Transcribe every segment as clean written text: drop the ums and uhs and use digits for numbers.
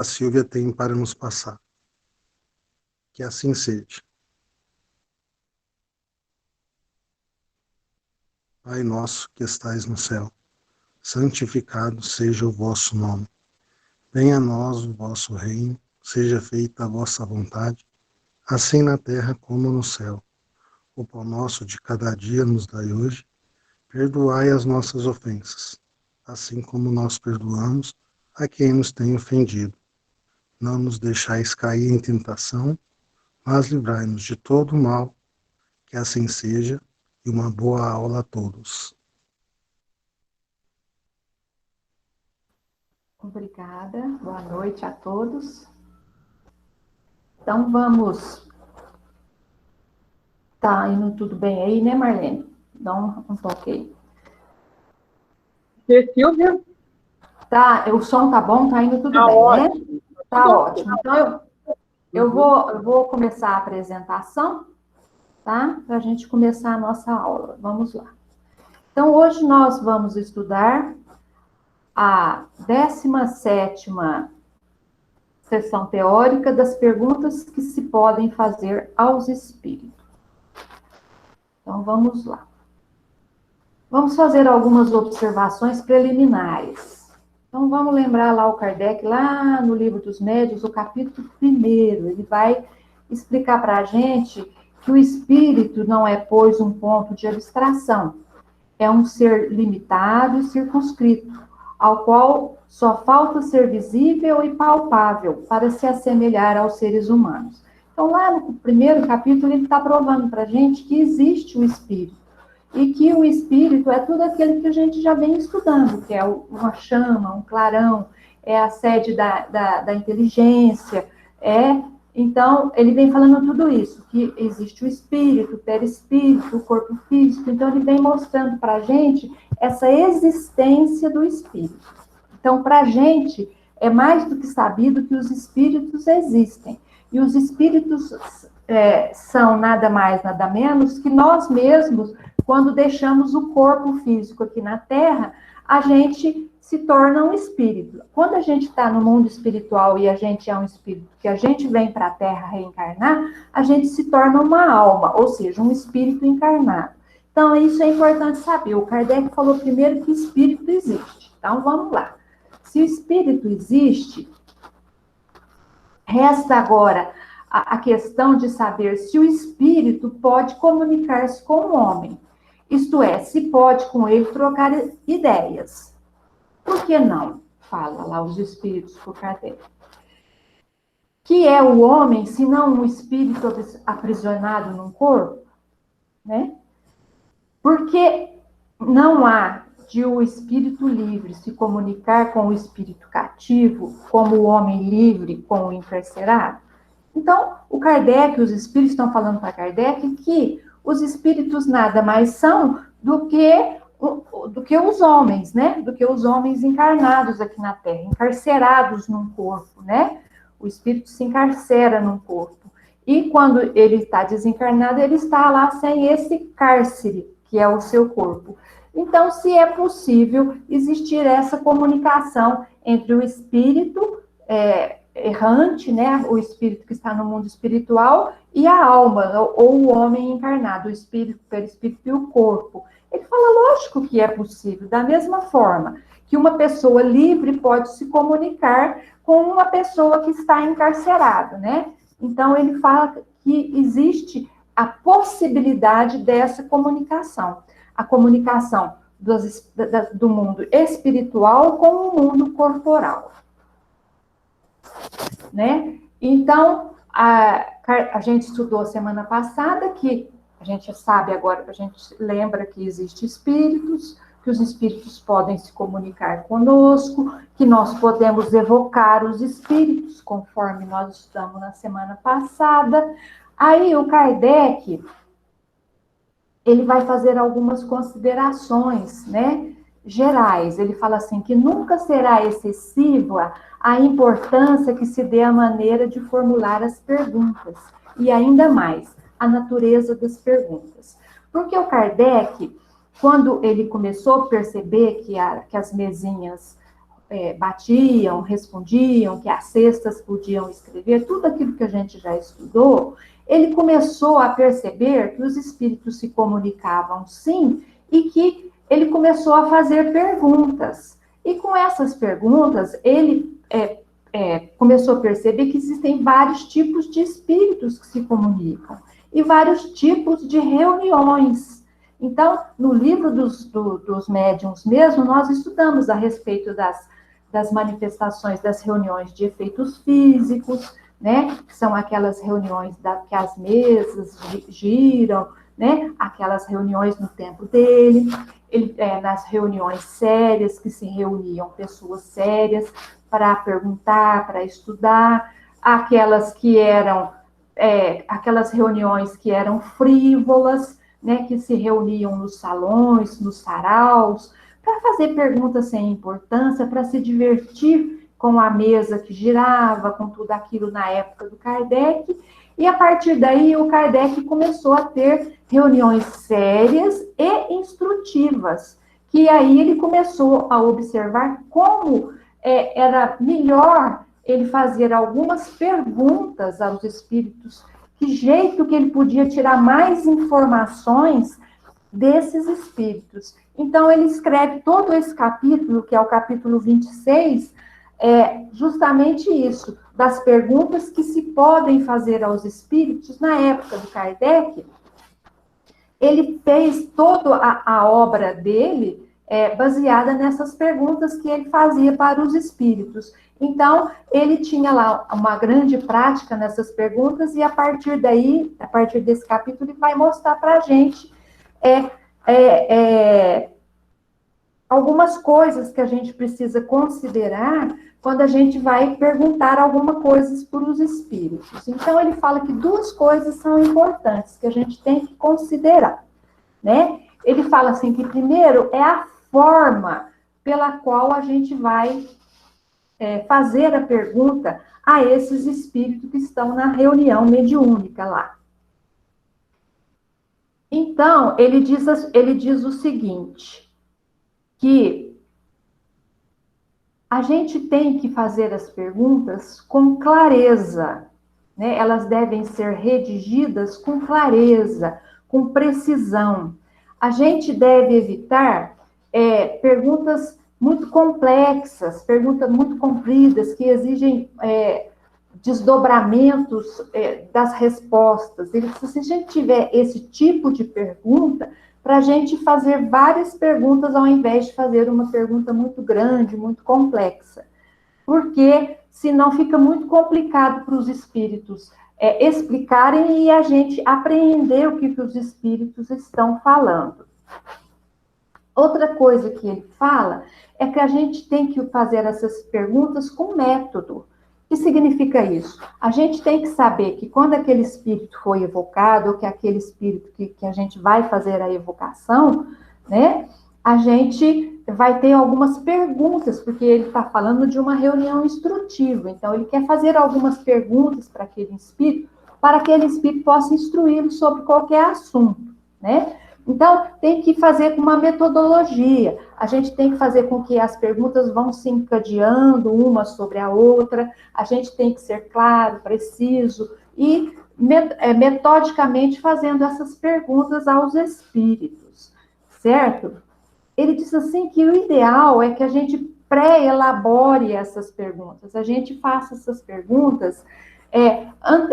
a Silvia tem para nos passar. Que assim seja. Pai nosso que estais no céu, santificado seja o vosso nome. Venha a nós o vosso reino, seja feita a vossa vontade, assim na terra como no céu. O pão nosso de cada dia nos dai hoje, perdoai as nossas ofensas, assim como nós perdoamos a quem nos tem ofendido. Não nos deixais cair em tentação, mas livrai-nos de todo o mal, que assim seja, e uma boa aula a todos. Obrigada, boa noite a todos. Então vamos. Tá indo tudo bem aí, né, Marlene? Dá um toque aí. Silvia? Tá, o som tá bom, tá indo tudo Tá bem, ótimo. né? Tá ótimo. Então eu vou começar a apresentação, tá? Para a gente começar a nossa aula. Vamos lá. Então hoje nós vamos estudar a 17ª sessão teórica das perguntas que se podem fazer aos espíritos. Então, vamos lá. Vamos fazer algumas observações preliminares. Então, vamos lembrar lá o Kardec, lá no Livro dos Médiuns, o capítulo 1º, ele vai explicar para a gente que o espírito não é, pois, um ponto de abstração. É um ser limitado e circunscrito, ao qual só falta ser visível e palpável para se assemelhar aos seres humanos. Então, lá no 1º capítulo, ele está provando para a gente que existe o espírito, e que o espírito é tudo aquilo que a gente já vem estudando, que é uma chama, um clarão, é a sede da inteligência, então, ele vem falando tudo isso, que existe o espírito, o perispírito, o corpo físico. Então, ele vem mostrando para a gente essa existência do espírito. Então, para a gente, é mais do que sabido que os espíritos existem. E os espíritos são nada mais, nada menos que nós mesmos, quando deixamos o corpo físico aqui na Terra, a gente se torna um espírito. Quando a gente está no mundo espiritual e a gente é um espírito, que a gente vem para a Terra reencarnar, a gente se torna uma alma, ou seja, um espírito encarnado. Então, isso é importante saber. O Kardec falou primeiro que espírito existe. Então, vamos lá. Se o espírito existe, resta agora a questão de saber se o espírito pode comunicar-se com o homem. Isto é, se pode com ele trocar ideias. Por que não? Fala lá os espíritos por Kardec. Que é o homem, se não um espírito aprisionado num corpo? Né? Porque não há de o espírito livre se comunicar com o espírito cativo, como o homem livre com o encarcerado? Então, o Kardec, os espíritos estão falando para Kardec que os espíritos nada mais são do que os homens, né? Do que os homens encarnados aqui na Terra, encarcerados num corpo, né? O espírito se encarcera num corpo. E quando ele está desencarnado, ele está lá sem esse cárcere, que é o seu corpo. Então, se é possível existir essa comunicação entre o espírito errante, né, o espírito que está no mundo espiritual, e a alma, ou o homem encarnado, o espírito, o perispírito e o corpo. Ele fala, lógico que é possível, da mesma forma que uma pessoa livre pode se comunicar com uma pessoa que está encarcerada, né? Então, ele fala que existe a possibilidade dessa comunicação. A comunicação do mundo espiritual com o mundo corporal. Né? Então, a gente estudou semana passada que a gente sabe agora, a gente lembra que existem espíritos, que os espíritos podem se comunicar conosco, que nós podemos evocar os espíritos, conforme nós estudamos na semana passada. Aí o Kardec, ele vai fazer algumas considerações, né, gerais. Ele fala assim, que nunca será excessiva a importância que se dê à maneira de formular as perguntas, e ainda mais, a natureza das perguntas. Porque o Kardec, quando ele começou a perceber que as mesinhas batiam, respondiam, que as cestas podiam escrever, tudo aquilo que a gente já estudou, ele começou a perceber que os espíritos se comunicavam sim, e que ele começou a fazer perguntas. E com essas perguntas, ele começou a perceber que existem vários tipos de espíritos que se comunicam, e vários tipos de reuniões. Então, no livro dos médiuns mesmo, nós estudamos a respeito das manifestações das reuniões de efeitos físicos, né? Que são aquelas reuniões que as mesas giram, né? Aquelas reuniões no tempo dele, nas reuniões sérias, que se reuniam pessoas sérias para perguntar, para estudar, aquelas reuniões que eram frívolas, né, que se reuniam nos salões, nos saraus, para fazer perguntas sem importância, para se divertir com a mesa que girava, com tudo aquilo na época do Kardec. E a partir daí o Kardec começou a ter reuniões sérias e instrutivas, que aí ele começou a observar como era melhor ele fazer algumas perguntas aos espíritos, que jeito que ele podia tirar mais informações desses espíritos. Então, ele escreve todo esse capítulo, que é o capítulo 26, justamente isso, das perguntas que se podem fazer aos espíritos. Na época do Kardec, ele fez toda a obra dele baseada nessas perguntas que ele fazia para os espíritos. Então, ele tinha lá uma grande prática nessas perguntas, e a partir daí, a partir desse capítulo, ele vai mostrar para a gente algumas coisas que a gente precisa considerar quando a gente vai perguntar alguma coisa para os espíritos. Então, ele fala que duas coisas são importantes, que a gente tem que considerar, né? Ele fala assim que, primeiro, é a forma pela qual a gente vai fazer a pergunta a esses espíritos que estão na reunião mediúnica lá. Então, ele diz o seguinte, que a gente tem que fazer as perguntas com clareza, né? Elas devem ser redigidas com clareza, com precisão. A gente deve evitar perguntas muito complexas, perguntas muito compridas, que exigem desdobramentos das respostas. Ele disse, se a gente tiver esse tipo de pergunta, para a gente fazer várias perguntas, ao invés de fazer uma pergunta muito grande, muito complexa. Porque senão fica muito complicado para os espíritos explicarem e a gente apreender o que os espíritos estão falando. Outra coisa que ele fala é que a gente tem que fazer essas perguntas com método. O que significa isso? A gente tem que saber que quando aquele espírito foi evocado, ou que aquele espírito que a gente vai fazer a evocação, né, a gente vai ter algumas perguntas, porque ele está falando de uma reunião instrutiva. Então, ele quer fazer algumas perguntas para que aquele espírito possa instruí-lo sobre qualquer assunto, né? Então, tem que fazer com uma metodologia. A gente tem que fazer com que as perguntas vão se encadeando uma sobre a outra. A gente tem que ser claro, preciso e metodicamente fazendo essas perguntas aos espíritos, certo? Ele diz assim que o ideal é que a gente pré-elabore essas perguntas. A gente faça essas perguntas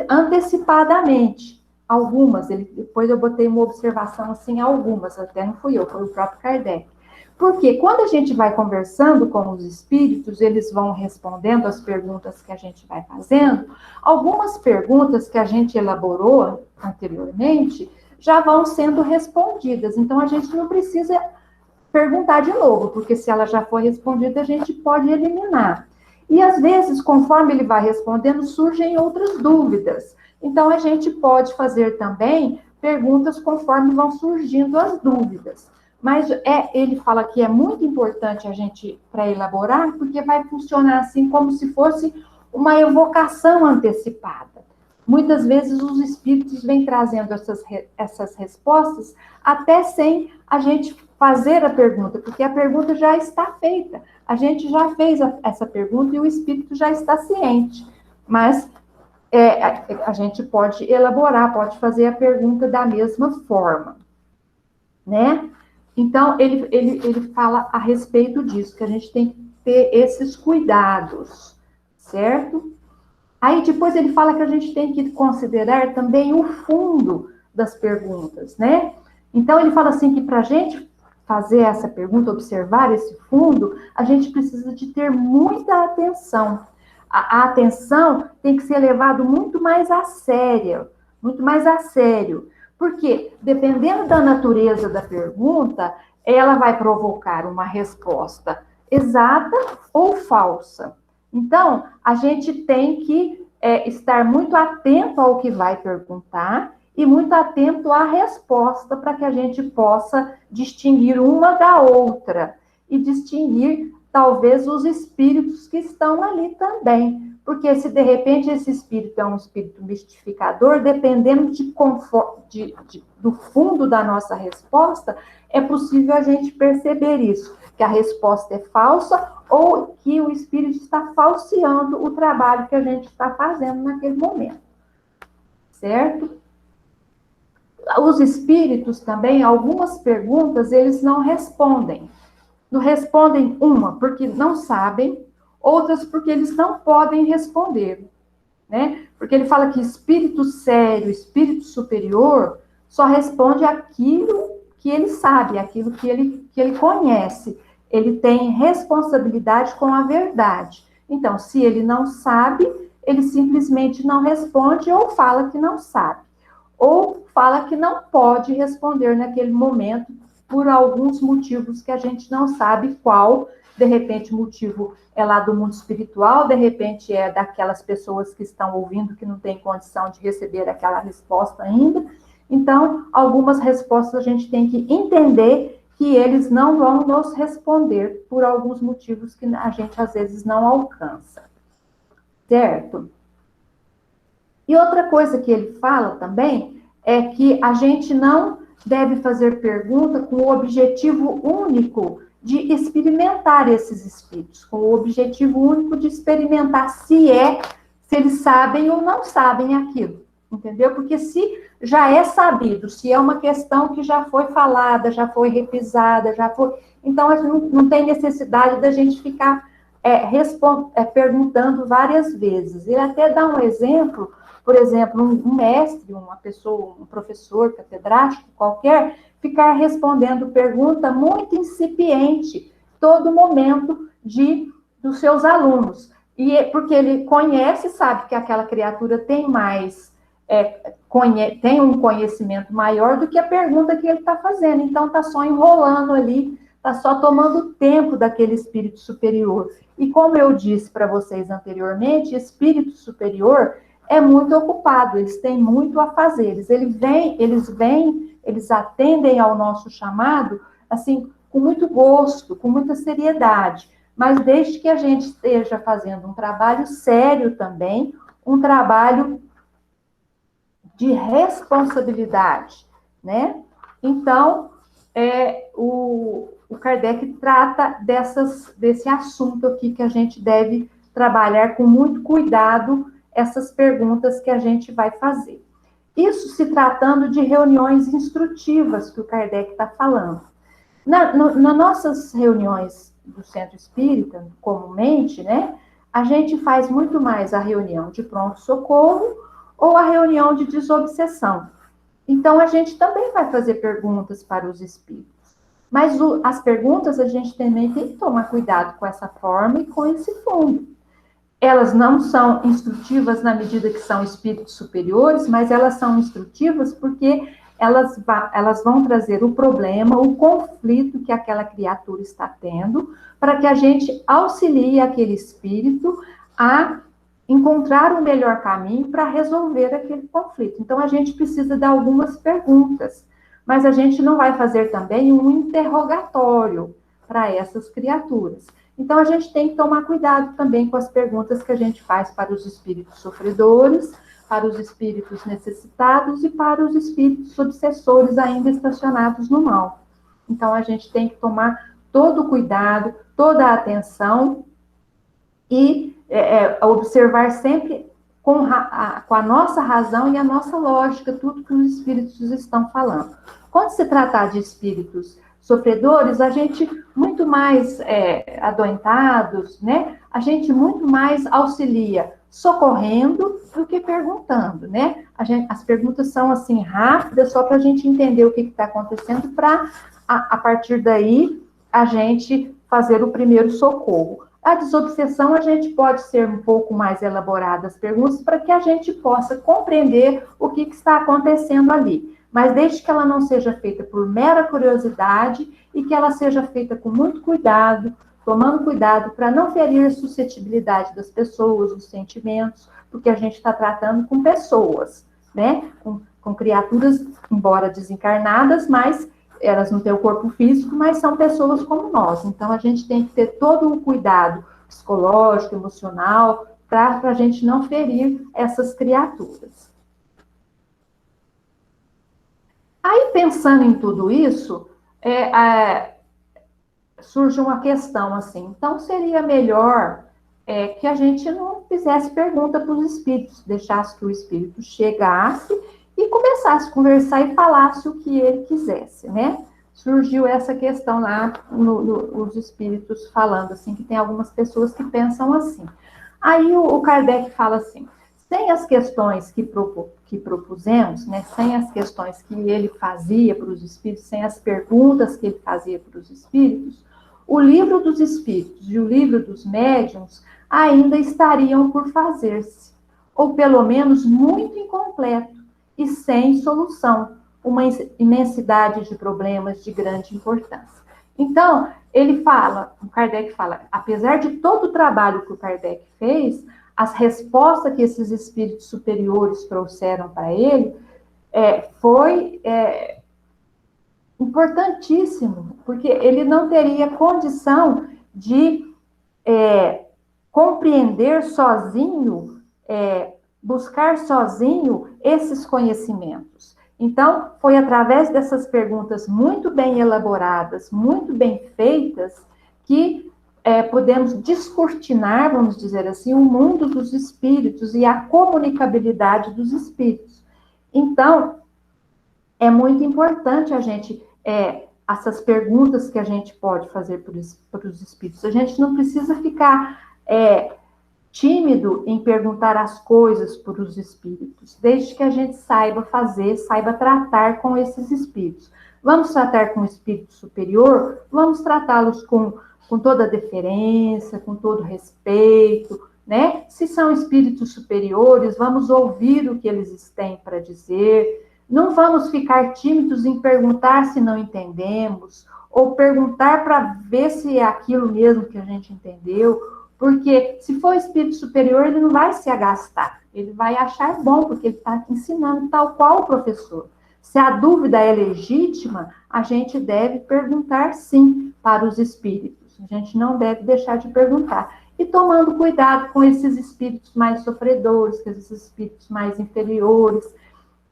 antecipadamente. Algumas, depois eu botei uma observação assim, algumas, até não fui eu, foi o próprio Kardec. Porque quando a gente vai conversando com os espíritos, eles vão respondendo as perguntas que a gente vai fazendo, algumas perguntas que a gente elaborou anteriormente já vão sendo respondidas. Então, a gente não precisa perguntar de novo, porque se ela já foi respondida, a gente pode eliminar. E, às vezes, conforme ele vai respondendo, surgem outras dúvidas. Então, a gente pode fazer também perguntas conforme vão surgindo as dúvidas. Mas ele fala que é muito importante a gente pré-elaborar, porque vai funcionar assim como se fosse uma evocação antecipada. Muitas vezes os espíritos vêm trazendo essas respostas até sem a gente fazer a pergunta, porque a pergunta já está feita. A gente já fez essa pergunta e o espírito já está ciente. Mas a gente pode elaborar, pode fazer a pergunta da mesma forma, né? Então, ele fala a respeito disso, que a gente tem que ter esses cuidados, certo? Aí, depois ele fala que a gente tem que considerar também o fundo das perguntas, né? Então, ele fala assim que para a gente fazer essa pergunta, observar esse fundo, a gente precisa de ter muita atenção. A atenção tem que ser levada muito mais a sério, muito mais a sério. Porque, dependendo da natureza da pergunta, ela vai provocar uma resposta exata ou falsa. Então, a gente tem que estar muito atento ao que vai perguntar e muito atento à resposta para que a gente possa distinguir uma da outra e distinguir, talvez, os espíritos que estão ali também. Porque se, de repente, esse espírito é um espírito mistificador, dependendo do fundo da nossa resposta, é possível a gente perceber isso, que a resposta é falsa ou que o espírito está falseando o trabalho que a gente está fazendo naquele momento. Certo? Os espíritos também, algumas perguntas, eles não respondem. Não respondem, uma, porque não sabem, outras porque eles não podem responder, né? Porque ele fala que espírito sério, espírito superior, só responde aquilo que ele sabe, aquilo que ele conhece. Ele tem responsabilidade com a verdade. Então, se ele não sabe, ele simplesmente não responde ou fala que não sabe. Ou fala que não pode responder naquele momento por alguns motivos que a gente não sabe qual. De repente, o motivo é lá do mundo espiritual, de repente é daquelas pessoas que estão ouvindo que não têm condição de receber aquela resposta ainda. Então, algumas respostas a gente tem que entender que eles não vão nos responder por alguns motivos que a gente, às vezes, não alcança. Certo? E outra coisa que ele fala também é que a gente não deve fazer pergunta com o objetivo único de experimentar esses espíritos, com o objetivo único de experimentar se eles sabem ou não sabem aquilo, entendeu? Porque se já é sabido, se é uma questão que já foi falada, já foi revisada, então não tem necessidade da gente ficar perguntando várias vezes. Ele até dá um exemplo, por exemplo, um mestre, uma pessoa, um professor catedrático qualquer, ficar respondendo pergunta muito incipiente, todo momento dos seus alunos. Porque ele conhece, sabe que aquela criatura tem mais, tem um conhecimento maior do que a pergunta que ele está fazendo. Então, está só enrolando ali, está só tomando tempo daquele espírito superior. E como eu disse para vocês anteriormente, espírito superior é muito ocupado, eles têm muito a fazer. Eles atendem ao nosso chamado, assim, com muito gosto, com muita seriedade. Mas desde que a gente esteja fazendo um trabalho sério também, um trabalho de responsabilidade, né? Então, o Kardec trata desse assunto aqui que a gente deve trabalhar com muito cuidado essas perguntas que a gente vai fazer. Isso se tratando de reuniões instrutivas que o Kardec está falando. Nas nossas reuniões do Centro Espírita, comumente, né, a gente faz muito mais a reunião de pronto-socorro ou a reunião de desobsessão. Então, a gente também vai fazer perguntas para os espíritos. Mas as perguntas a gente também tem que tomar cuidado com essa forma e com esse fundo. Elas não são instrutivas na medida que são espíritos superiores, mas elas são instrutivas porque elas vão trazer o problema, o conflito que aquela criatura está tendo, para que a gente auxilie aquele espírito a encontrar o melhor caminho para resolver aquele conflito. Então, a gente precisa de algumas perguntas, mas a gente não vai fazer também um interrogatório para essas criaturas. Então, a gente tem que tomar cuidado também com as perguntas que a gente faz para os espíritos sofredores, para os espíritos necessitados e para os espíritos obsessores ainda estacionados no mal. Então, a gente tem que tomar todo o cuidado, toda a atenção e observar sempre com a nossa razão e a nossa lógica tudo que os espíritos estão falando. Quando se tratar de espíritos sofredores, a gente muito mais adoentados, né? A gente muito mais auxilia socorrendo do que perguntando, né? As perguntas são assim rápidas, só para a gente entender o que está acontecendo, para a partir daí a gente fazer o primeiro socorro. A desobsessão, a gente pode ser um pouco mais elaborada as perguntas para que a gente possa compreender o que está acontecendo ali. Mas desde que ela não seja feita por mera curiosidade e que ela seja feita com muito cuidado, tomando cuidado para não ferir a suscetibilidade das pessoas, os sentimentos, porque a gente está tratando com pessoas, né? Com criaturas, embora desencarnadas, mas elas não têm o corpo físico, mas são pessoas como nós. Então, a gente tem que ter todo o cuidado psicológico, emocional, para a gente não ferir essas criaturas. Aí, pensando em tudo isso, surge uma questão assim, então seria melhor que a gente não fizesse pergunta para os espíritos, deixasse que o espírito chegasse e começasse a conversar e falasse o que ele quisesse, né? Surgiu essa questão lá, os espíritos falando assim, que tem algumas pessoas que pensam assim. Aí o Kardec fala assim, sem as questões que propusemos, né, sem as questões que ele fazia para os espíritos, sem as perguntas que ele fazia para os espíritos, o livro dos espíritos e o livro dos médiuns ainda estariam por fazer-se, ou pelo menos muito incompleto e sem solução, uma imensidade de problemas de grande importância. Então, o Kardec fala, apesar de todo o trabalho que o Kardec fez, as respostas que esses espíritos superiores trouxeram para ele foi importantíssimo, porque ele não teria condição de compreender sozinho, buscar sozinho esses conhecimentos. Então, foi através dessas perguntas muito bem elaboradas, muito bem feitas, que podemos descortinar, vamos dizer assim, o mundo dos espíritos e a comunicabilidade dos espíritos. Então, é muito importante a gente, essas perguntas que a gente pode fazer para os espíritos. A gente não precisa ficar tímido em perguntar as coisas para os espíritos, desde que a gente saiba fazer, saiba tratar com esses espíritos. Vamos tratar com o espírito superior? Vamos tratá-los com toda a deferência, com todo respeito, né? Se são espíritos superiores, vamos ouvir o que eles têm para dizer. Não vamos ficar tímidos em perguntar se não entendemos, ou perguntar para ver se é aquilo mesmo que a gente entendeu, porque se for espírito superior, ele não vai se agastar, ele vai achar bom, porque ele está ensinando tal qual o professor. Se a dúvida é legítima, a gente deve perguntar sim para os espíritos, a gente não deve deixar de perguntar. E tomando cuidado com esses espíritos mais sofredores, com esses espíritos mais inferiores,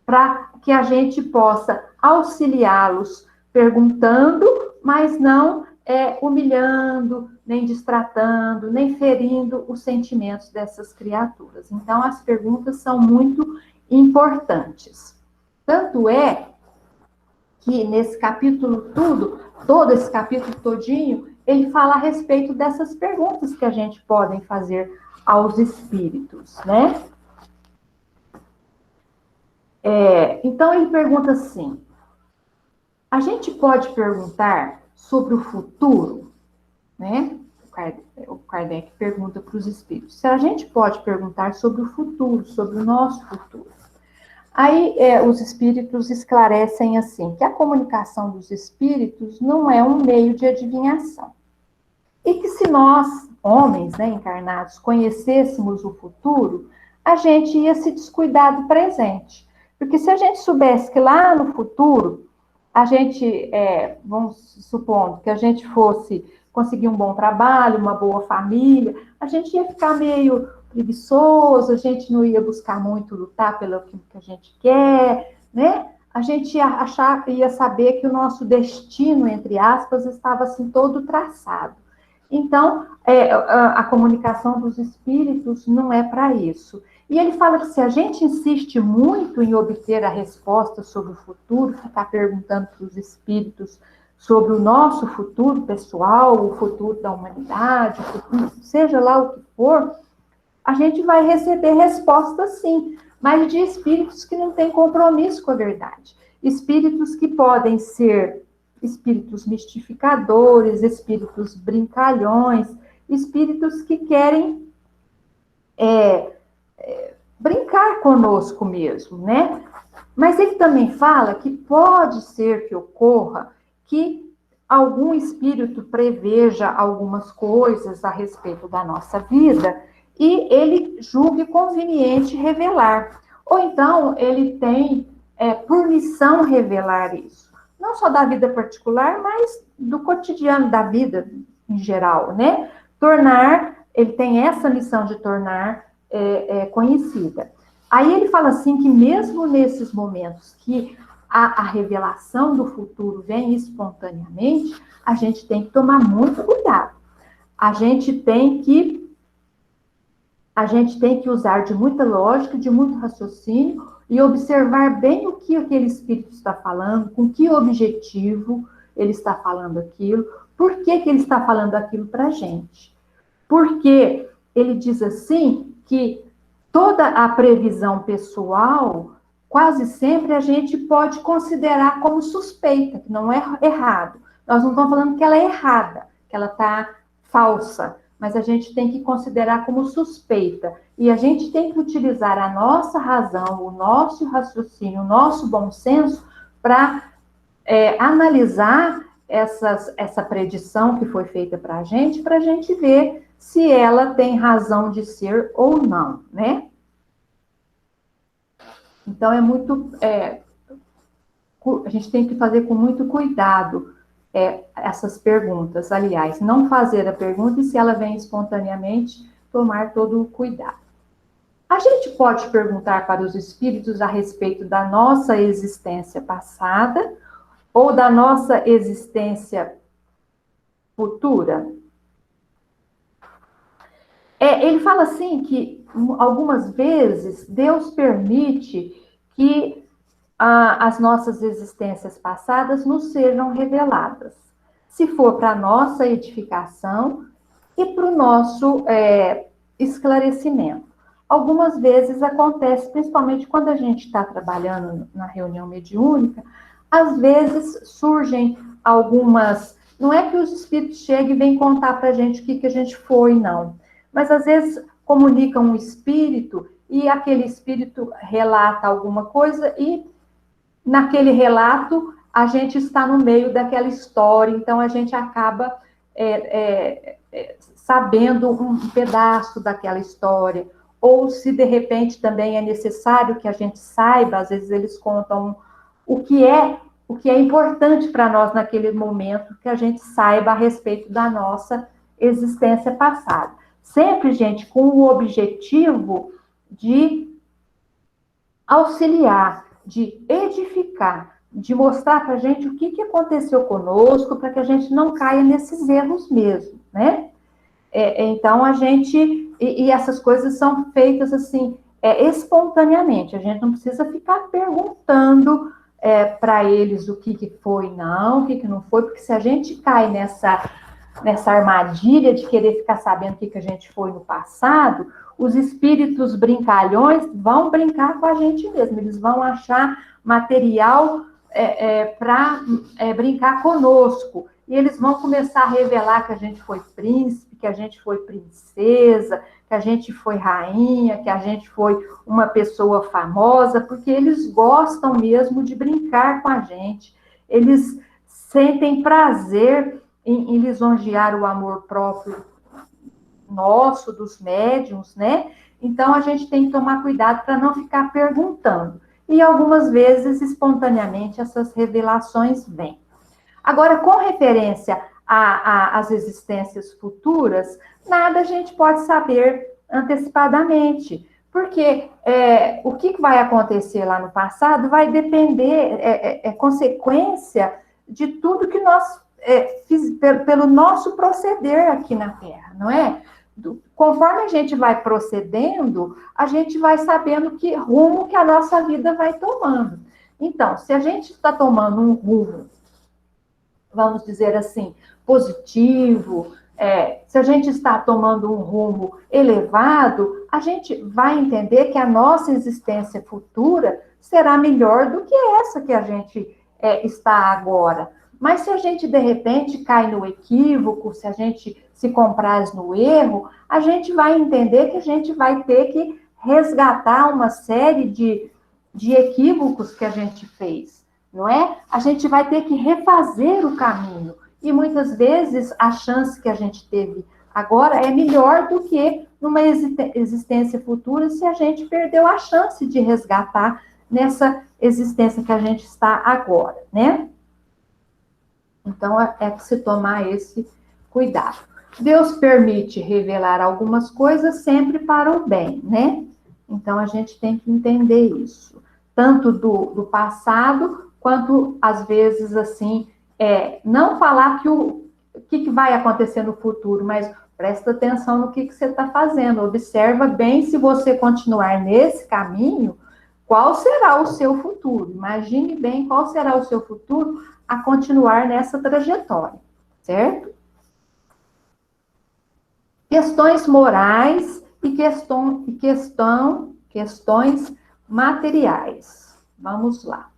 para que a gente possa auxiliá-los perguntando, mas não humilhando, nem destratando, nem ferindo os sentimentos dessas criaturas. Então, as perguntas são muito importantes. Tanto é que nesse capítulo todo esse capítulo todinho, ele fala a respeito dessas perguntas que a gente pode fazer aos espíritos, né? Então, ele pergunta assim, a gente pode perguntar sobre o futuro, né? O Kardec pergunta para os espíritos, se a gente pode perguntar sobre o futuro, sobre o nosso futuro. Aí, os espíritos esclarecem assim, que a comunicação dos espíritos não é um meio de adivinhação. E que se nós, homens, né, encarnados, conhecêssemos o futuro, a gente ia se descuidar do presente. Porque se a gente soubesse que lá no futuro, a gente, vamos supondo que a gente fosse conseguir um bom trabalho, uma boa família, a gente ia ficar meio preguiçoso, a gente não ia buscar muito lutar pelo que a gente quer, né? a gente ia saber que o nosso destino, entre aspas, estava assim todo traçado. Então, a comunicação dos espíritos não é para isso. E ele fala que se a gente insiste muito em obter a resposta sobre o futuro, ficar perguntando para os espíritos sobre o nosso futuro pessoal, o futuro da humanidade, o futuro, seja lá o que for, a gente vai receber respostas sim, mas de espíritos que não têm compromisso com a verdade. Espíritos que podem ser espíritos mistificadores, espíritos brincalhões, espíritos que querem brincar conosco mesmo, né? Mas ele também fala que pode ser que ocorra que algum espírito preveja algumas coisas a respeito da nossa vida e ele julgue conveniente revelar. Ou então ele tem por missão revelar isso. Não só da vida particular, mas do cotidiano da vida em geral, né? Ele tem essa missão de tornar conhecida. Aí ele fala assim que mesmo nesses momentos que a revelação do futuro vem espontaneamente, a gente tem que tomar muito cuidado. A gente tem que usar de muita lógica, de muito raciocínio e observar bem o que aquele espírito está falando, com que objetivo ele está falando aquilo, por que ele está falando aquilo para a gente. Porque ele diz assim que toda a previsão pessoal, quase sempre a gente pode considerar como suspeita, que não é errado. Nós não estamos falando que ela é errada, que ela está falsa, mas a gente tem que considerar como suspeita. E a gente tem que utilizar a nossa razão, o nosso raciocínio, o nosso bom senso para analisar essa predição que foi feita para a gente ver se ela tem razão de ser ou não, né? Então, a gente tem que fazer com muito cuidado essas perguntas. Aliás, não fazer a pergunta e se ela vem espontaneamente, tomar todo o cuidado. A gente pode perguntar para os espíritos a respeito da nossa existência passada ou da nossa existência futura? Ele fala assim que algumas vezes Deus permite que as nossas existências passadas nos sejam reveladas, se for para a nossa edificação e para o nosso esclarecimento. Algumas vezes acontece, principalmente quando a gente está trabalhando na reunião mediúnica, às vezes surgem algumas... Não é que os espíritos cheguem e vêm contar para a gente o que a gente foi, não. Mas às vezes comunicam um espírito e aquele espírito relata alguma coisa e naquele relato a gente está no meio daquela história, então a gente acaba sabendo um pedaço daquela história. Ou se de repente também é necessário que a gente saiba, às vezes eles contam o que é importante para nós naquele momento, que a gente saiba a respeito da nossa existência passada. Sempre, gente, com o objetivo de auxiliar, de edificar, de mostrar para a gente o que aconteceu conosco, para que a gente não caia nesses erros mesmo, né? Então, a gente... E essas coisas são feitas, assim, espontaneamente. A gente não precisa ficar perguntando para eles o que foi não, o que não foi, porque se a gente cai nessa armadilha de querer ficar sabendo o que a gente foi no passado, os espíritos brincalhões vão brincar com a gente mesmo, eles vão achar material para brincar conosco, e eles vão começar a revelar que a gente foi príncipe, que a gente foi princesa, que a gente foi rainha, que a gente foi uma pessoa famosa, porque eles gostam mesmo de brincar com a gente, eles sentem prazer em lisonjear o amor próprio nosso, dos médiuns, né? Então, a gente tem que tomar cuidado para não ficar perguntando. E algumas vezes, espontaneamente, essas revelações vêm. Agora, com referência às existências futuras, nada a gente pode saber antecipadamente, Porque o que vai acontecer lá no passado vai depender, é consequência de tudo que nós pelo nosso proceder aqui na Terra, não é? Conforme a gente vai procedendo, a gente vai sabendo que rumo que a nossa vida vai tomando. Então, se a gente está tomando um rumo, vamos dizer assim, positivo, se a gente está tomando um rumo elevado, a gente vai entender que a nossa existência futura será melhor do que essa que a gente está agora. Mas se a gente, de repente, cai no equívoco, se a gente se compraz no erro, a gente vai entender que a gente vai ter que resgatar uma série de equívocos que a gente fez, não é? A gente vai ter que refazer o caminho. E muitas vezes a chance que a gente teve agora é melhor do que numa existência futura se a gente perdeu a chance de resgatar nessa existência que a gente está agora, né? Então, é que se tomar esse cuidado. Deus permite revelar algumas coisas sempre para o bem, né? Então, a gente tem que entender isso. Tanto do passado, quanto, às vezes, assim, não falar o que vai acontecer no futuro, mas presta atenção no que você está fazendo. Observa bem, se você continuar nesse caminho, qual será o seu futuro. Imagine bem qual será o seu futuro a continuar nessa trajetória, certo? Questões morais e questões materiais. Vamos lá.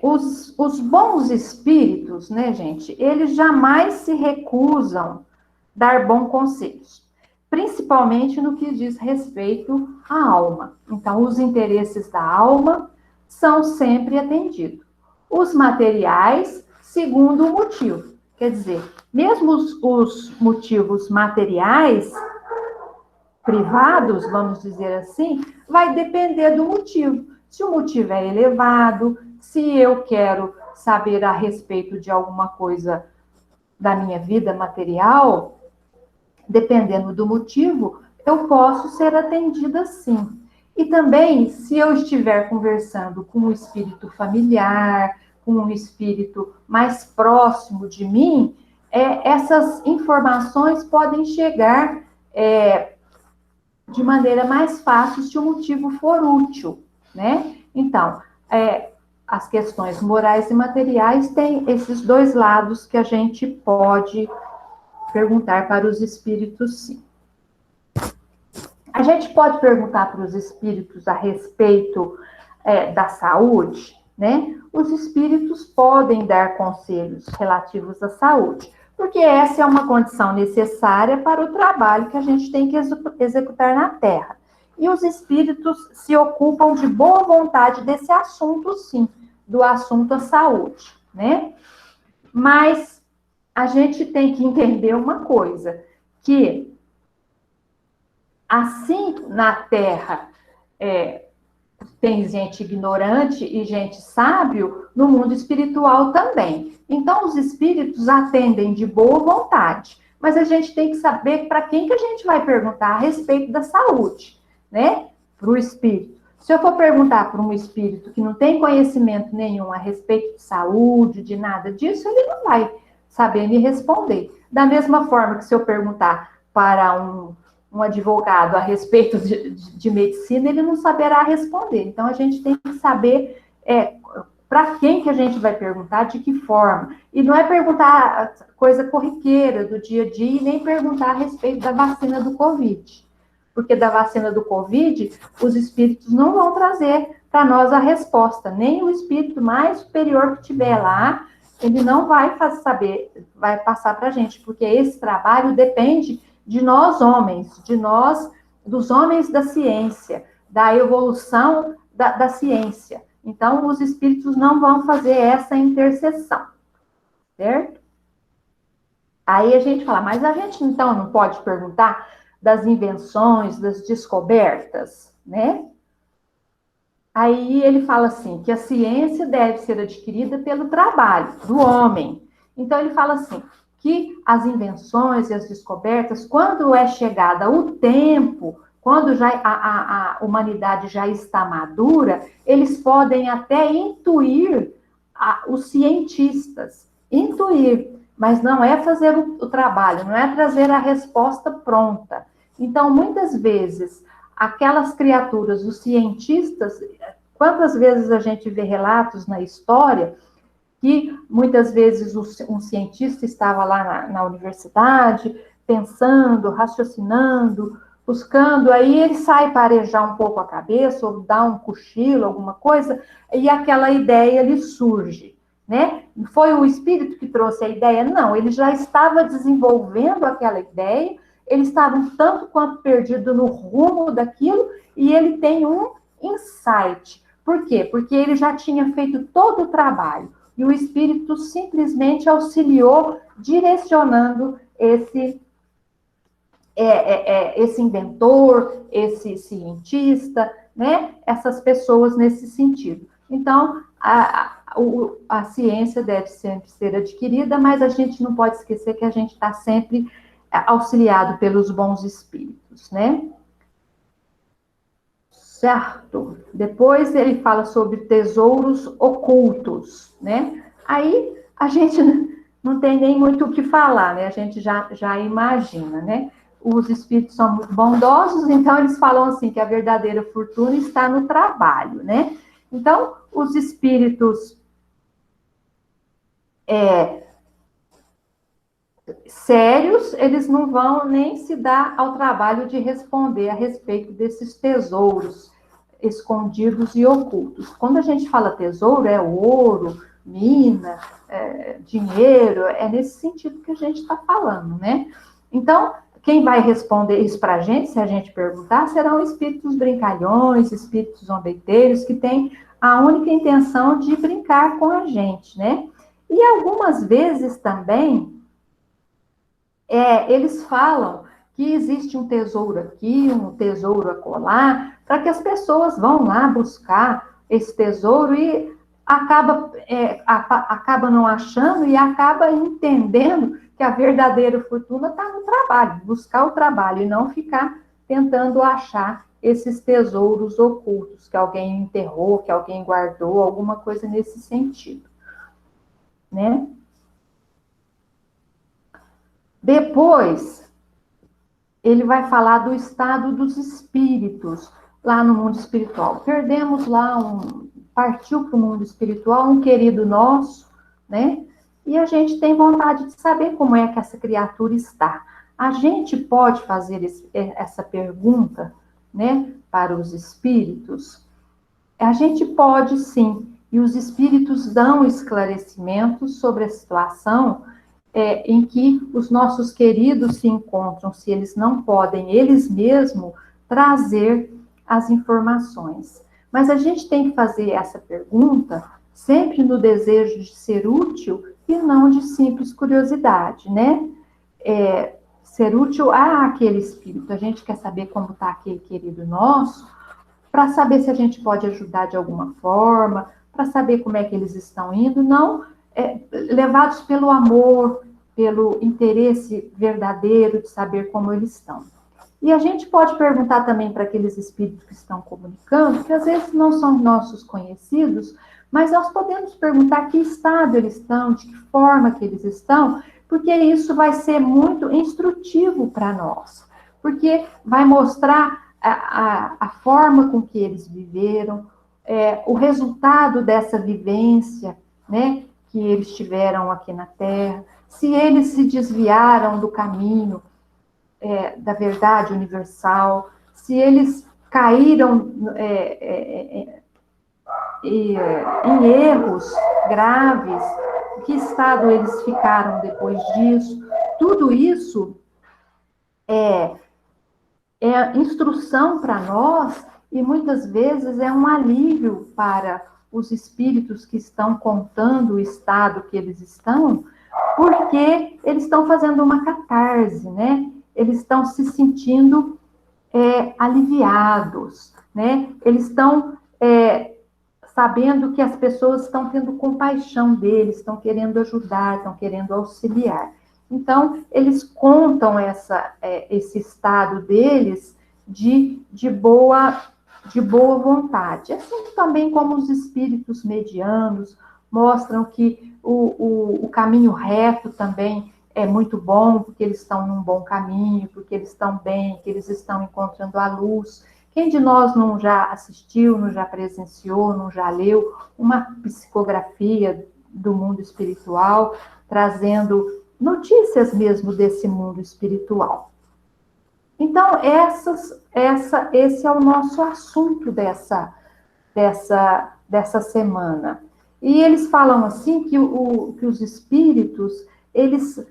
Os bons espíritos, né, gente, eles jamais se recusam a dar bons conselhos, principalmente no que diz respeito à alma. Então, os interesses da alma são sempre atendidos. Os materiais, segundo o motivo. Quer dizer, mesmo os motivos materiais, privados, vamos dizer assim, vai depender do motivo. Se o motivo é elevado, se eu quero saber a respeito de alguma coisa da minha vida material, dependendo do motivo, eu posso ser atendida sim. E também, se eu estiver conversando com um espírito familiar, com um espírito mais próximo de mim, essas informações podem chegar de maneira mais fácil se o motivo for útil, né? Então, as questões morais e materiais têm esses dois lados que a gente pode perguntar para os espíritos, sim. A gente pode perguntar para os espíritos a respeito da saúde, né? Os espíritos podem dar conselhos relativos à saúde, porque essa é uma condição necessária para o trabalho que a gente tem que executar na Terra. E os espíritos se ocupam de boa vontade desse assunto, sim, do assunto à saúde, né? Mas a gente tem que entender uma coisa, que assim na Terra tem gente ignorante e gente sábio, no mundo espiritual também. Então, os espíritos atendem de boa vontade, mas a gente tem que saber para quem que a gente vai perguntar a respeito da saúde, né? Para o espírito. Se eu for perguntar para um espírito que não tem conhecimento nenhum a respeito de saúde, de nada disso, ele não vai saber me responder. Da mesma forma que se eu perguntar para um advogado a respeito de medicina, ele não saberá responder. Então, a gente tem que saber para quem que a gente vai perguntar, de que forma. E não é perguntar coisa corriqueira do dia a dia, e nem perguntar a respeito da vacina do Covid. Porque da vacina do Covid, os espíritos não vão trazer para nós a resposta. Nem o espírito mais superior que tiver lá, ele não vai vai passar para a gente, porque esse trabalho depende de nós homens, dos homens da ciência, da evolução da ciência. Então, os espíritos não vão fazer essa intercessão, certo? Aí a gente fala, mas a gente então não pode perguntar das invenções, das descobertas, né? Aí ele fala assim, que a ciência deve ser adquirida pelo trabalho do homem. Então, ele fala assim, que as invenções e as descobertas, quando é chegada o tempo, quando já a humanidade já está madura, eles podem até intuir, os cientistas, intuir, mas não é fazer o trabalho, não é trazer a resposta pronta. Então, muitas vezes, aquelas criaturas, os cientistas, quantas vezes a gente vê relatos na história que muitas vezes um cientista estava lá na universidade, pensando, raciocinando, buscando, aí ele sai para arejar um pouco a cabeça, ou dá um cochilo, alguma coisa, e aquela ideia lhe surge, né? Foi o espírito que trouxe a ideia? Não, ele já estava desenvolvendo aquela ideia, ele estava um tanto quanto perdido no rumo daquilo, e ele tem um insight. Por quê? Porque ele já tinha feito todo o trabalho. E o Espírito simplesmente auxiliou, direcionando esse inventor, esse cientista, né? Essas pessoas nesse sentido. Então, a ciência deve sempre ser adquirida, mas a gente não pode esquecer que a gente está sempre auxiliado pelos bons espíritos, né? Certo. Depois ele fala sobre tesouros ocultos, né? Aí a gente não tem nem muito o que falar, né? A gente já imagina, né? Os espíritos são muito bondosos, então eles falam assim que a verdadeira fortuna está no trabalho, né? Então, os espíritos sérios, eles não vão nem se dar ao trabalho de responder a respeito desses tesouros escondidos e ocultos. Quando a gente fala tesouro, é ouro, mina, dinheiro, é nesse sentido que a gente está falando, né? Então, quem vai responder isso para a gente, se a gente perguntar, serão espíritos brincalhões, espíritos zombeteiros, que têm a única intenção de brincar com a gente, né? E algumas vezes também, eles falam que existe um tesouro aqui, um tesouro acolá, para que as pessoas vão lá buscar esse tesouro e acaba não achando e acaba entendendo que a verdadeira fortuna está no trabalho, buscar o trabalho e não ficar tentando achar esses tesouros ocultos que alguém enterrou, que alguém guardou, alguma coisa nesse sentido, né? Depois, ele vai falar do estado dos espíritos lá no mundo espiritual. Perdemos lá partiu para o mundo espiritual um querido nosso, né? E a gente tem vontade de saber como é que essa criatura está. A gente pode fazer essa pergunta, né, para os espíritos? A gente pode sim, e os espíritos dão esclarecimentos sobre a situação em que os nossos queridos se encontram, se eles não podem, eles mesmos, trazer as informações. Mas a gente tem que fazer essa pergunta sempre no desejo de ser útil e não de simples curiosidade, né? Ser útil àquele espírito. A gente quer saber como está aquele querido nosso, para saber se a gente pode ajudar de alguma forma, para saber como é que eles estão indo, não levados pelo amor, pelo interesse verdadeiro de saber como eles estão. E a gente pode perguntar também para aqueles espíritos que estão comunicando, que às vezes não são nossos conhecidos, mas nós podemos perguntar que estado eles estão, de que forma que eles estão, porque isso vai ser muito instrutivo para nós, porque vai mostrar a forma com que eles viveram, o resultado dessa vivência, né, que eles tiveram aqui na Terra, se eles se desviaram do caminho da verdade universal, se eles caíram em erros graves, que estado eles ficaram depois disso. Tudo isso é instrução para nós e muitas vezes é um alívio para os espíritos que estão contando o estado que eles estão, porque eles estão fazendo uma catarse, né? Eles estão se sentindo aliviados, né? Eles estão sabendo que as pessoas estão tendo compaixão deles, estão querendo ajudar, estão querendo auxiliar. Então, eles contam esse estado deles de boa vontade. Assim também como os espíritos medianos mostram que o caminho reto também é muito bom, porque eles estão num bom caminho, porque eles estão bem, que eles estão encontrando a luz. Quem de nós não já assistiu, não já presenciou, não já leu uma psicografia do mundo espiritual, trazendo notícias mesmo desse mundo espiritual? Então, esse é o nosso assunto dessa semana. E eles falam assim que os espíritos, eles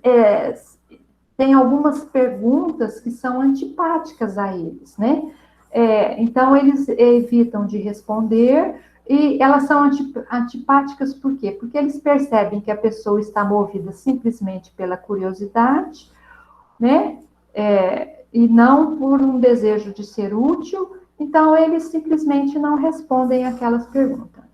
têm algumas perguntas que são antipáticas a eles, né? Então, eles evitam de responder, e elas são antipáticas por quê? Porque eles percebem que a pessoa está movida simplesmente pela curiosidade, né? E não por um desejo de ser útil, então eles simplesmente não respondem aquelas perguntas,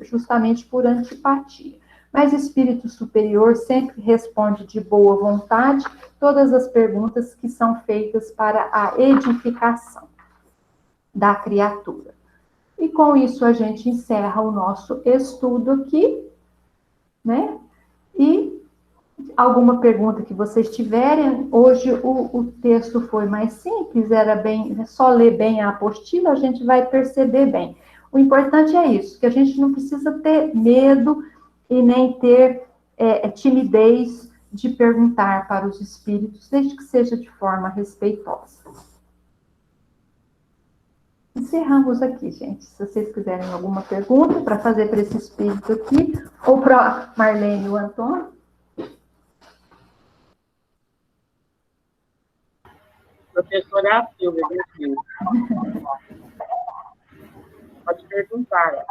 justamente por antipatia. Mas o espírito superior sempre responde de boa vontade todas as perguntas que são feitas para a edificação da criatura. E com isso a gente encerra o nosso estudo aqui, né? E alguma pergunta que vocês tiverem, hoje o texto foi mais simples, era só ler bem a apostila, a gente vai perceber bem. O importante é isso, que a gente não precisa ter medo e nem ter timidez de perguntar para os espíritos, desde que seja de forma respeitosa. Encerramos aqui, gente. Se vocês quiserem alguma pergunta para fazer para esse espírito aqui, ou para Marlene e o Antônio. Professora Silvia, pode perguntar.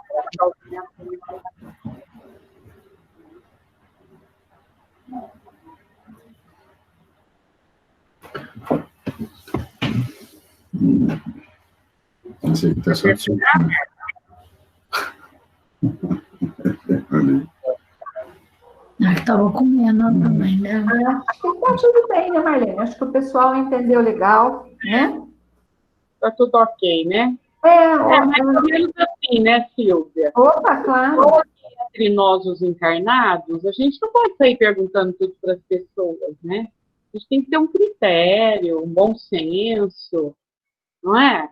Estava comendo também, né? Acho que está tudo bem, né, Marlene? Acho que o pessoal entendeu legal, né? Está tudo ok, né? Mais ou menos assim, né, Silvia? Opa, claro. Entre nós, os encarnados, a gente não pode sair perguntando tudo para as pessoas, né? A gente tem que ter um critério, um bom senso, não é?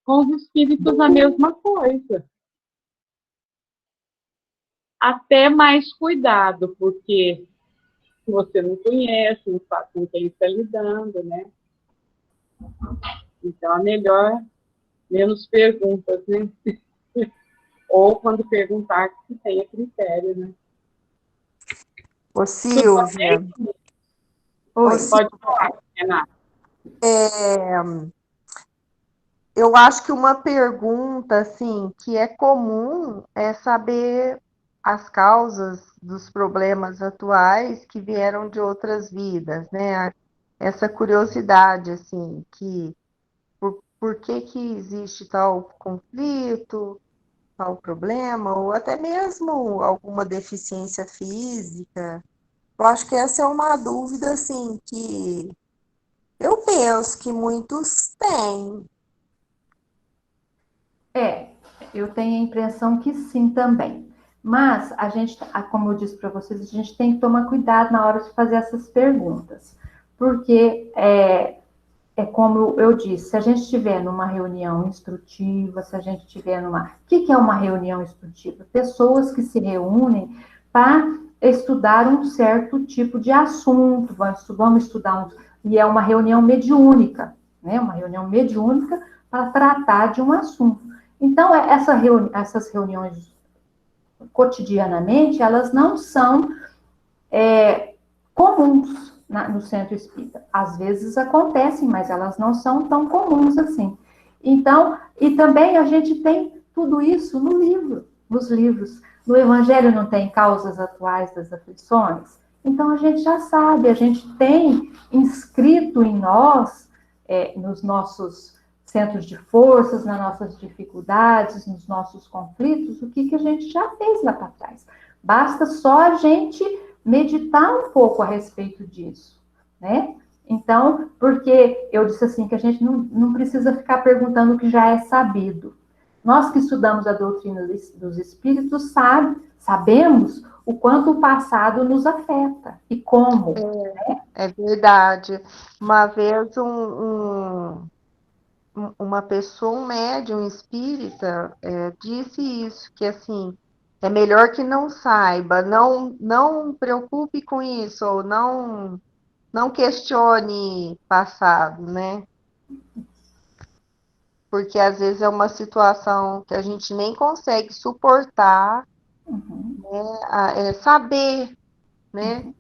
Com os espíritos a mesma coisa. Até mais cuidado, porque você não conhece, não sabe com quem está lidando, né? Então, é melhor menos perguntas, né? Ou quando perguntar, que tenha critério, né? Ô, Silvia. Pode falar, Renata. Eu acho que uma pergunta, assim, que é comum é saber as causas dos problemas atuais que vieram de outras vidas, né? Essa curiosidade, assim, que por que existe tal conflito, tal problema, ou até mesmo alguma deficiência física. Eu acho que essa é uma dúvida, assim, que eu penso que muitos têm. Eu tenho a impressão que sim também. Mas a gente, como eu disse para vocês, a gente tem que tomar cuidado na hora de fazer essas perguntas. Porque como eu disse, se a gente estiver numa reunião instrutiva, se a gente estiver numa... O que é uma reunião instrutiva? Pessoas que se reúnem para estudar um certo tipo de assunto, vamos estudar e é uma reunião mediúnica, né? Uma reunião mediúnica para tratar de um assunto. Então, essas reuniões cotidianamente, elas não são comuns no centro espírita. Às vezes acontecem, mas elas não são tão comuns assim. Então, e também a gente tem tudo isso nos livros. No Evangelho não tem causas atuais das aflições? Então, a gente já sabe, a gente tem inscrito em nós, nos nossos centros de forças, nas nossas dificuldades, nos nossos conflitos, o que a gente já fez lá para trás. Basta só a gente meditar um pouco a respeito disso, né? Então, porque eu disse assim, que a gente não precisa ficar perguntando o que já é sabido. Nós que estudamos a doutrina dos espíritos sabemos o quanto o passado nos afeta e como. É verdade. Uma vez uma pessoa, um médium espírita, disse isso, que assim, é melhor que não saiba, não preocupe com isso, ou não questione passado, né? Porque às vezes é uma situação que a gente nem consegue suportar, saber, né,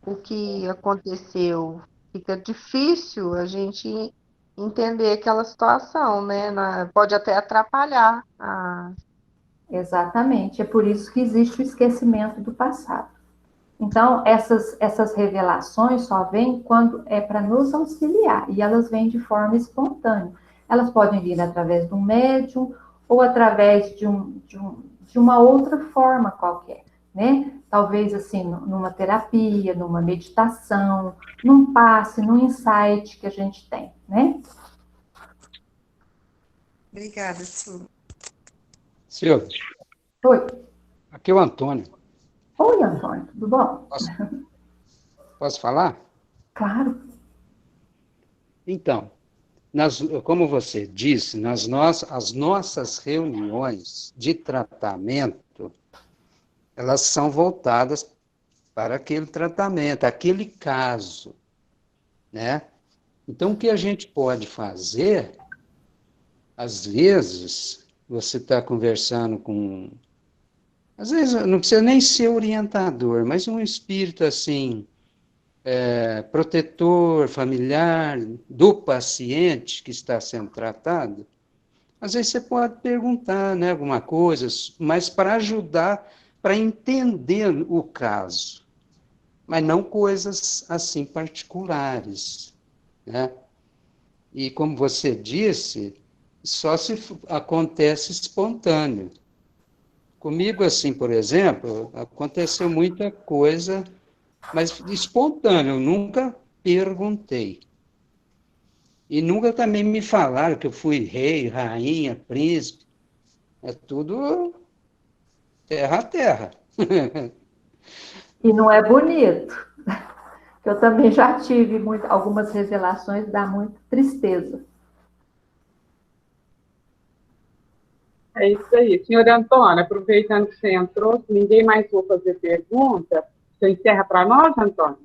o que aconteceu. Fica difícil a gente entender aquela situação, né? Pode até atrapalhar. Exatamente, é por isso que existe o esquecimento do passado. Então, essas revelações só vêm quando é para nos auxiliar, e elas vêm de forma espontânea. Elas podem vir através de um médium ou através de uma outra forma qualquer, né? Talvez, assim, numa terapia, numa meditação, num passe, num insight que a gente tem, né? Obrigada, Silvia. Silvia, Oi. aqui é o Antônio. Oi, Antônio, tudo bom? Posso falar? Claro. Então, como você disse, as nossas reuniões de tratamento, elas são voltadas para aquele tratamento, aquele caso, né? Então, o que a gente pode fazer, às vezes, você está conversando com... Às vezes, não precisa nem ser orientador, mas um espírito, assim, protetor, familiar, do paciente que está sendo tratado, às vezes você pode perguntar, né, alguma coisa, mas para ajudar, para entender o caso, mas não coisas assim particulares, né? E como você disse, só se acontece espontâneo. Comigo, assim, por exemplo, aconteceu muita coisa, mas espontâneo, eu nunca perguntei. E nunca também me falaram que eu fui rei, rainha, príncipe. É tudo terra a terra. E não é bonito. Eu também já tive algumas revelações, dá muita tristeza. É isso aí. Senhor Antônio, aproveitando que você entrou, se ninguém mais for fazer pergunta, você encerra para nós, Antônio?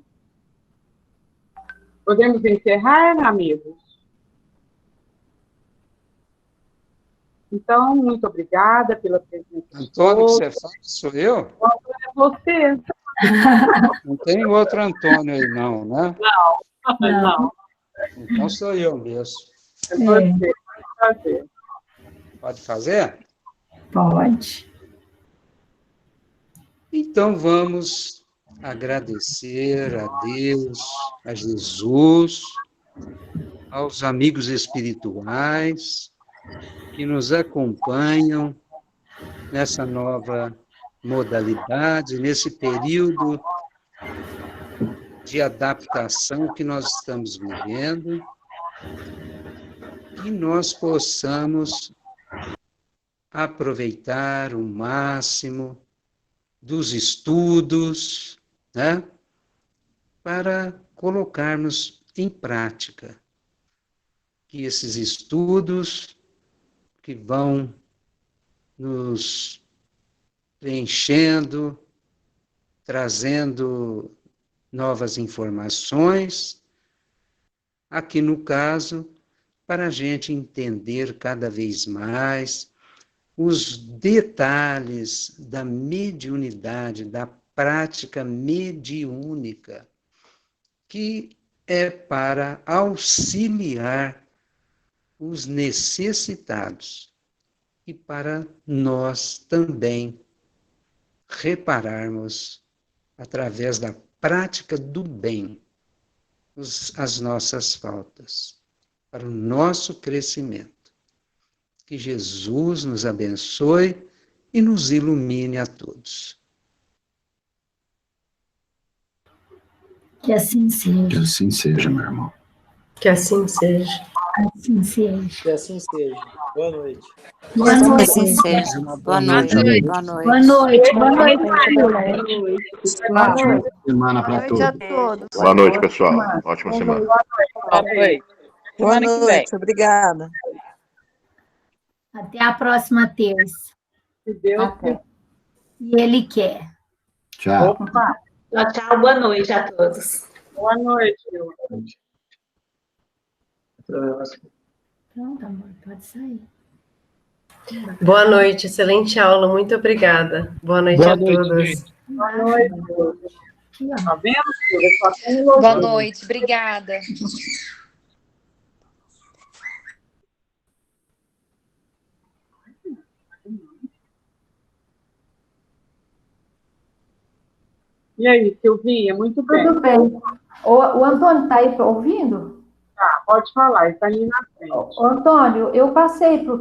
Podemos encerrar, amigos? Então, muito obrigada pela presença. Antônio, que você fala, sou eu? É você. Não tem outro Antônio aí, não, né? Não. Então sou eu mesmo. É você. Pode fazer. Pode fazer? Pode. Então vamos agradecer a Deus, a Jesus, aos amigos espirituais que nos acompanham nessa nova modalidade, nesse período de adaptação que nós estamos vivendo, e nós possamos aproveitar o máximo dos estudos, né, para colocarmos em prática que esses estudos que vão nos preenchendo, trazendo novas informações, aqui no caso, para a gente entender cada vez mais os detalhes da mediunidade, da prática mediúnica, que é para auxiliar os necessitados e para nós também repararmos, através da prática do bem, as nossas faltas, para o nosso crescimento. Que Jesus nos abençoe e nos ilumine a todos. Que assim seja. Que assim seja, meu irmão. Que assim seja. Assim seja. Que assim seja. Boa noite. Boa noite. Que assim seja. Boa noite. Boa noite. Boa noite. Boa noite. Ótima semana para todos. a todos. Boa noite, pessoal. Ótima semana. Boa noite. Boa noite. Obrigada. Até a próxima terça. Se Deus Até. Se Ele quer. Tchau. Tchau, tchau. Boa noite a todos. Boa noite, meu. Pronto, amor, pode sair. Boa noite, excelente aula, muito obrigada. Boa noite a todos. Boa noite. Aqui, ó. Tá vendo, filha? Só tem louvor. Boa noite. Obrigada. E aí, Silvinha? Muito bem. Tudo bem. O Antônio está aí ouvindo? Tá, pode falar, ele está ali na frente. Ô, Antônio, eu passei para o